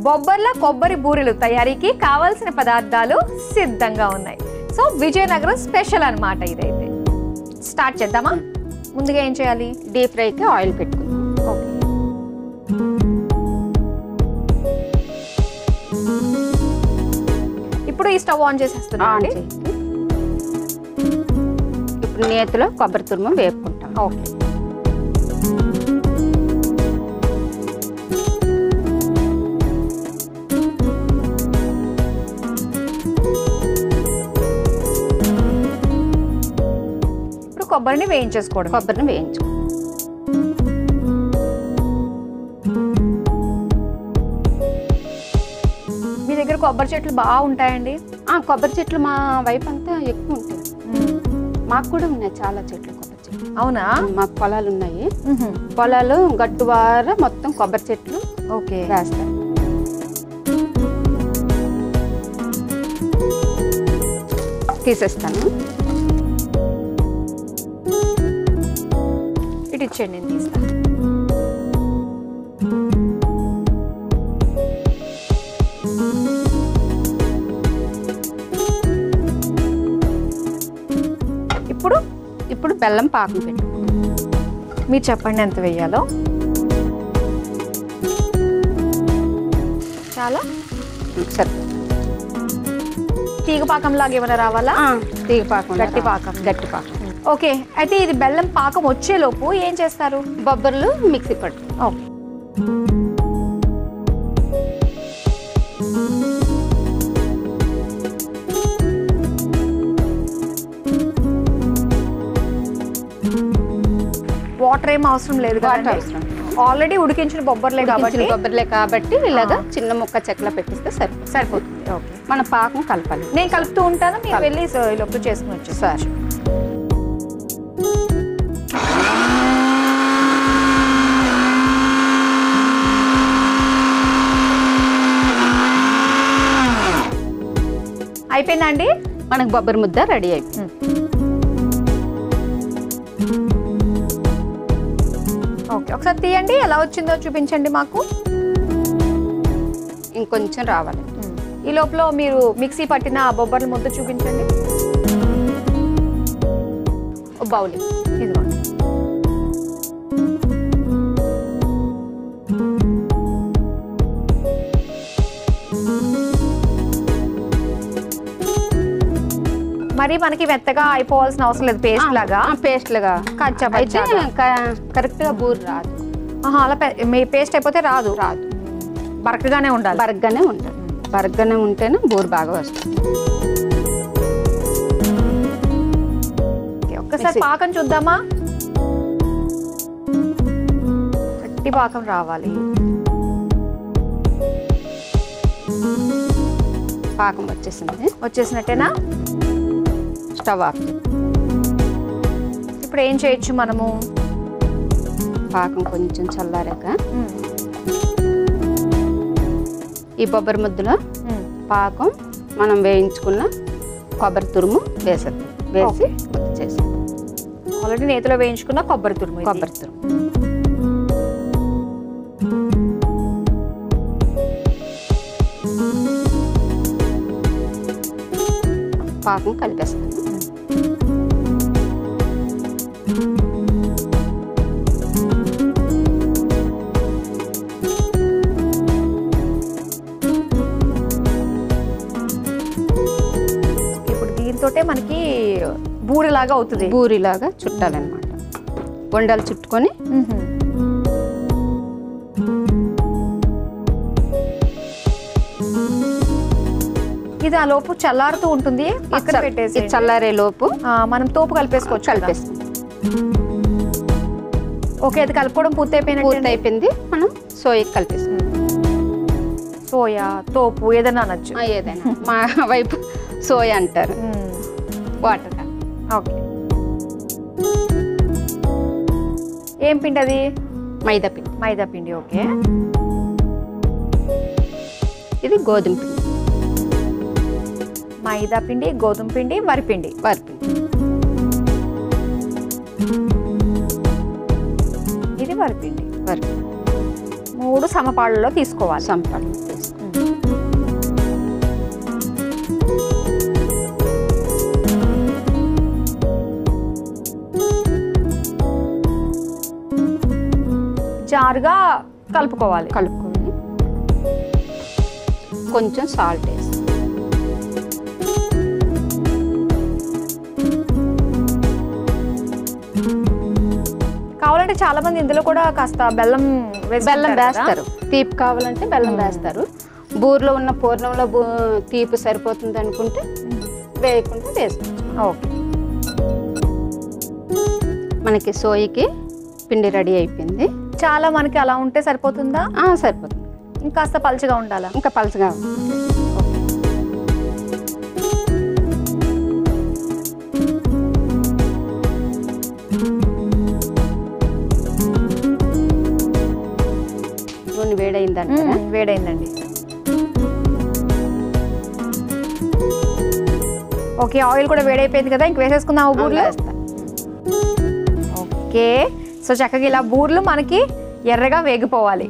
బొబ్బర్ల కొబ్బరి బూరెలు తయారీకి కావాల్సిన పదార్థాలు సిద్ధంగా ఉన్నాయి. సో విజయనగరం స్పెషల్ అన్నమాట ఇదైతే. స్టార్ట్ చేద్దామా? ముందుగా ఏం చేయాలి? డీప్ ఫ్రైకి ఆయిల్ పెట్టుకుందాం. ఓకే. ఇప్పుడు ఈ స్టవ్ ఆన్ చేసేస్తున్నాం. ఇప్పుడు నేతిలో కొబ్బరి తురుము వేపుకుంటాం. ఓకే. కొబ్బరిని వేయించేసుకోవడం. కొబ్బరిని వేయించుకో. మీ దగ్గర కొబ్బరి చెట్లు బాగా ఉంటాయండి? కొబ్బరి చెట్లు మా వైపు అంతా ఎక్కువ ఉంటాయి. మాకు కూడా ఉన్నాయి చాలా చెట్లు, కొబ్బరి చెట్లు. అవునా? మాకు పొలాలు ఉన్నాయి. పొలాలు గట్టువార మొత్తం కొబ్బరి చెట్లు. ఓకే. వేస్తారు. తీసేస్తాను. ఇచ్చేయండి, నేను తీస్తాను. ఇప్పుడు బెల్లం పాకం పెట్టు. మీరు చెప్పండి ఎంత వేయాలో. చాలా సరే. తీగ పాకం లాగా ఏమైనా రావాలా? తీగ పాకం, గట్టి పాకం. గట్టి పాకం. ఓకే. అయితే ఇది బెల్లం పాకం వచ్చేలోపు ఏం చేస్తారు? బొబ్బర్లు మిక్సీ పట్టు. ఓకే. వాటర్ ఏం అవసరం లేదు కదా? ఆల్రెడీ ఉడికించిన బొబ్బర్లే కాబట్టి ఇలాగా చిన్న ముక్క చెక్కలో పెట్టిస్తే సరిపోతుంది. ఓకే. మన పాకం కలపాలి. నేను కలుపుతూ ఉంటాను, మీరు వెళ్ళి లోపు చేసుకుని వచ్చేసారు. అయిపోయిందండి. మనకు బొబ్బరి ముద్ద రెడీ అయిపోయింది. ఓకే. ఒకసారి తీయండి, ఎలా వచ్చిందో చూపించండి మాకు. ఇంకొంచెం రావాలి. ఈ లోపల మీరు మిక్సీ పట్టిన బొబ్బర్ల ముద్ద చూపించండి. బౌల్ ఇదిగోండి. మరి మనకి మెత్తగా అయిపోవాల్సిన అవసరం లేదు. పేస్ట్ లాగా అయితే కరెక్ట్ గా బూరు రాదు. అలా మీ పేస్ట్ అయిపోతే రాదు. బరకగానే ఉండాలి. బరకగానే ఉంటేనే బూరు బాగా వస్తుంది. ఒక్కసారి పాకం చూద్దామా? గట్టి పాకం రావాలి. పాకం వచ్చేసినట్టేనా? Stove off. ఇప్పుడు ఏం చేయొచ్చు మనము? పాకం కొంచెం చల్లారాక ఈ బొబ్బరి ముద్దలో పాకం మనం వేయించుకున్న కొబ్బరి తురుము వేసి చేసి ఆల్రెడీ నేతిలో వేయించుకున్న కొబ్బరి తురుము. పాకం కలిపేస్తాను. ఇప్పుడు దీంతోటే మనకి బూరెలాగా అవుతుంది. బూరిలాగా చుట్టాలన్నమాట. వండలు చుట్టుకొని ఇది ఆ లోపు చల్లారుతూ ఉంటుంది. పక్కన పెట్టేసి చల్లారే లోపు మనం తోపు కలిపేసుకోవచ్చు. ఓకే. అది కలుపుకోవడం పూర్తయిపోయింది. మనం సోయా కలిపేస్తాం. సోయా, తోపు ఏదైనా అనొచ్చు. ఏదైనా మా వైపు సోయా అంటారు. వాటర్. ఓకే. ఏం పిండి అది? మైదా పిండి. ఓకే. ఇది గోధుమ పిండి. మైదా పిండి, గోధుమ పిండి, వరిపిండి. ఇది వరిపిండి. 3 సమపాళ్ళలో తీసుకోవాలి. జారుగా కలుపుకోవాలి. కొంచెం సాల్ట్ వేసి కావాలంటే చాలా మంది ఇందులో కూడా కాస్త బెల్లం వేస్తారు. తీపి కావాలంటే బెల్లం వేస్తారు. బూరెలో ఉన్న పూర్ణంలో తీపి సరిపోతుంది అనుకుంటే వేయకుండా వేసుకోవచ్చు. ఓకే, మనకి సోయికి పిండి రెడీ అయిపోయింది. చాలా మనకి అలా ఉంటే సరిపోతుందా? సరిపోతుంది. ఇంకాస్త పలుచగా ఉండాలా? ఇంకా పలుచగా. నూనె వేడైందండి. వేడైందండి. ఓకే, ఆయిల్ కూడా వేడైపోయింది కదా, ఇంక వేసేసుకుందాం బూర్లు. ఓకే, సో చక్కగా ఇలా బూర్లు మనకి ఎర్రగా వేగిపోవాలి.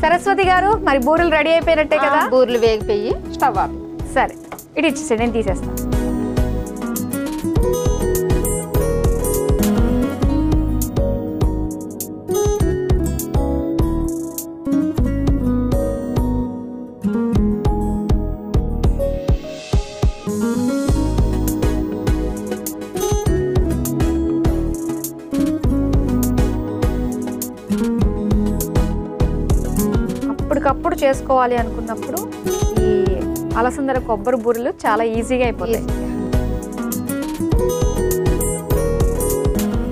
సరస్వతి గారు, మరి బూరెలు రెడీ అయిపోయినట్టే కదా? బూరెలు వేగిపోయి స్టవ్ ఆపి. సరే, ఇటు ఇచ్చేసి నేను తీసేస్తాను. అప్పటికప్పుడు చేసుకోవాలి అనుకున్నప్పుడు ఈ అలసందల కొబ్బరి బూరెలు చాలా ఈజీగా అయిపోతాయి.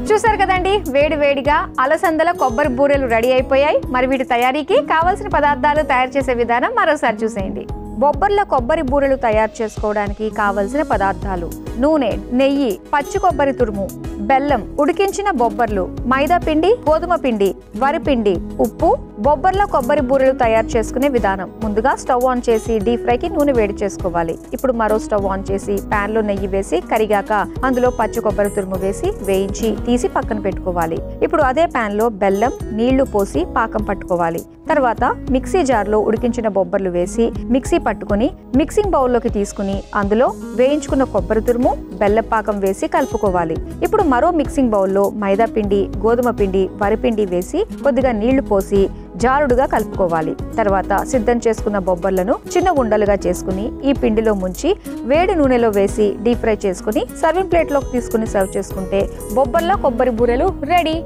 చూసారు కదండి, వేడివేడిగా అలసందల కొబ్బరి బూరెలు రెడీ అయిపోయాయి. మరి వీటి తయారీకి కావాల్సిన పదార్థాలు తయారు చేసే విధానం మరోసారి చూసేయండి. బొబ్బర్ల కొబ్బరి బూరెలు తయారు చేసుకోవడానికి కావలసిన పదార్థాలు: నూనె, నెయ్యి, పచ్చి కొబ్బరి తురుము, బెల్లం, ఉడికించిన బొబ్బర్లు, మైదా పిండి, గోధుమ పిండి, వరిపిండి, ఉప్పు. బొబ్బర్ల కొబ్బరి బూరెలు తయారు చేసుకునే విధానం: ముందుగా స్టవ్ ఆన్ చేసి డీప్ ఫ్రైకి నూనె వేడి చేసుకోవాలి. ఇప్పుడు మరో స్టవ్ ఆన్ చేసి ప్యాన్ లో నెయ్యి వేసి కరిగాక అందులో పచ్చి కొబ్బరి తురుము వేసి వేయించి తీసి పక్కన పెట్టుకోవాలి. ఇప్పుడు అదే ప్యాన్ లో బెల్లం, నీళ్లు పోసి పాకం పట్టుకోవాలి. తర్వాత మిక్సీ జార్ లో ఉడికించిన బొబ్బర్లు వేసి మిక్సీ పట్టుకుని మిక్సింగ్ బౌల్లోకి తీసుకుని అందులో వేయించుకున్న కొబ్బరి తురుము, బెల్లం పాకం వేసి కలుపుకోవాలి. ఇప్పుడు మరో మిక్సింగ్ బౌల్లో మైదా పిండి, గోధుమ పిండి, వరిపిండి వేసి కొద్దిగా నీళ్లు పోసి జారుడుగా కలుపుకోవాలి. తర్వాత సిద్ధం చేసుకున్న బొబ్బర్లను చిన్న ఉండలుగా చేసుకుని ఈ పిండిలో ముంచి వేడి నూనెలో వేసి డీప్ ఫ్రై చేసుకుని సర్వింగ్ ప్లేట్లోకి తీసుకుని సర్వ్ చేసుకుంటే బొబ్బర్ల కొబ్బరి బూరెలు రెడీ.